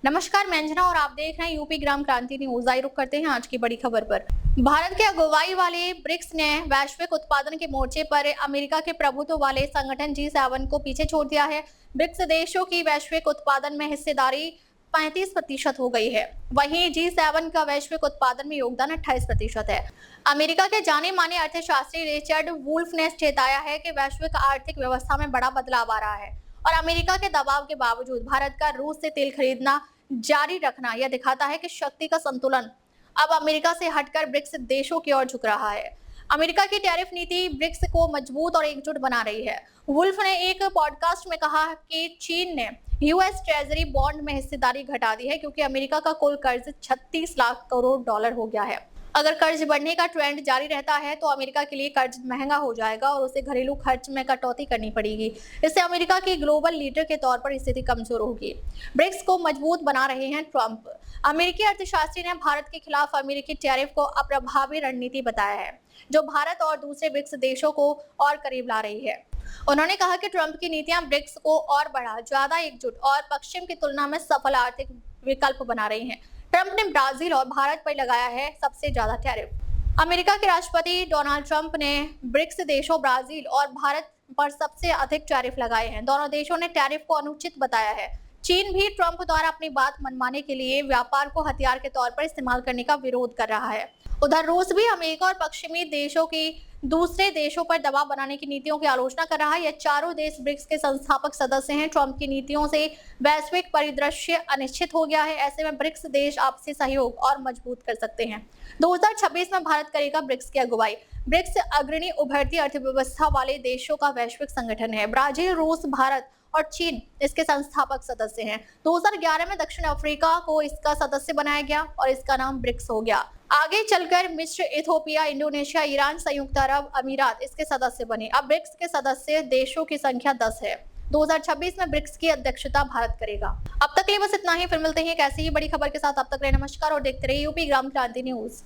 नमस्कार, मैं अंजना और आप देख रहे हैं यूपी ग्राम क्रांति न्यूज। आइए रुक करते हैं आज की बड़ी खबर पर। भारत के अगुवाई वाले ब्रिक्स ने वैश्विक उत्पादन के मोर्चे पर अमेरिका के प्रभुत्व वाले संगठन G7 को पीछे छोड़ दिया है। ब्रिक्स देशों की वैश्विक उत्पादन में हिस्सेदारी 35% हो गई है। वहीं G7 का वैश्विक उत्पादन में योगदान 28% है। अमेरिका के जाने माने अर्थशास्त्री रिचर्ड वुल्फ ने चेताया है कि वैश्विक आर्थिक व्यवस्था में बड़ा बदलाव आ रहा है और अमेरिका के दबाव के बावजूद भारत का रूस से तेल खरीदना जारी रखना यह दिखाता है कि शक्ति का संतुलन अब अमेरिका से हटकर ब्रिक्स देशों की ओर झुक रहा है। अमेरिका की टैरिफ नीति ब्रिक्स को मजबूत और एकजुट बना रही है। वुल्फ ने एक पॉडकास्ट में कहा कि चीन ने यूएस ट्रेजरी बॉन्ड में हिस्सेदारी घटा दी है क्योंकि अमेरिका का कुल कर्ज 36 लाख करोड़ डॉलर हो गया है। अगर कर्ज बढ़ने का ट्रेंड जारी रहता है तो अमेरिका के लिए कर्ज महंगा हो जाएगा और उसे घरेलू खर्च में कटौती करनी पड़ेगी। इससे अमेरिका की ग्लोबल लीडर के तौर पर स्थिति कमजोर होगी। ब्रिक्स को मजबूत बना रहे हैं ट्रंप। अमेरिकी अर्थशास्त्री ने भारत के खिलाफ अमेरिकी टैरिफ को अप्रभावी रणनीति बताया है, जो भारत और दूसरे ब्रिक्स देशों को और करीब ला रही है। उन्होंने कहा कि ट्रंप की नीतियां ब्रिक्स को और बड़ा, ज्यादा एकजुट और पश्चिम की तुलना में सफल आर्थिक विकल्प बना रही हैं। ट्रंप ने ब्राजील और भारत पर लगाया है सबसे ज्यादा टैरिफ। अमेरिका के राष्ट्रपति डोनाल्ड ट्रंप ने ब्रिक्स देशों ब्राजील और भारत पर सबसे अधिक टैरिफ लगाए हैं। दोनों देशों ने टैरिफ को अनुचित बताया है। चीन भी ट्रंप द्वारा अपनी बात मनवाने के लिए व्यापार को हथियार के तौर पर इस्तेमाल करने का विरोध कर रहा है। उधर रूस भी अमेरिका और पश्चिमी देशों की दूसरे देशों पर दबाव बनाने की नीतियों की आलोचना कर रहा है। यह चारों देश ब्रिक्स के संस्थापक सदस्य हैं। ट्रंप की नीतियों से वैश्विक परिदृश्य अनिश्चित हो गया है। ऐसे में ब्रिक्स देश आपसी सहयोग और मजबूत कर सकते हैं। 2026 में भारत करेगा ब्रिक्स की अगुवाई। ब्रिक्स अग्रणी उभरती अर्थव्यवस्था वाले देशों का वैश्विक संगठन है। ब्राजील, रूस, भारत और चीन इसके संस्थापक सदस्य हैं। 2011 में दक्षिण अफ्रीका को इसका सदस्य बनाया गया और इसका नाम ब्रिक्स हो गया। आगे चलकर मिस्र, इथियोपिया, इंडोनेशिया, ईरान, संयुक्त अरब अमीरात इसके सदस्य बने। अब ब्रिक्स के सदस्य देशों की संख्या 10 है। 2026 में ब्रिक्स की अध्यक्षता भारत करेगा। अब तक के लिए बस इतना ही। फिर मिलते हैं एक ऐसी ही बड़ी खबर के साथ। अब तक के लिए नमस्कार और देखते रहिए यूपी ग्राम क्रांति न्यूज।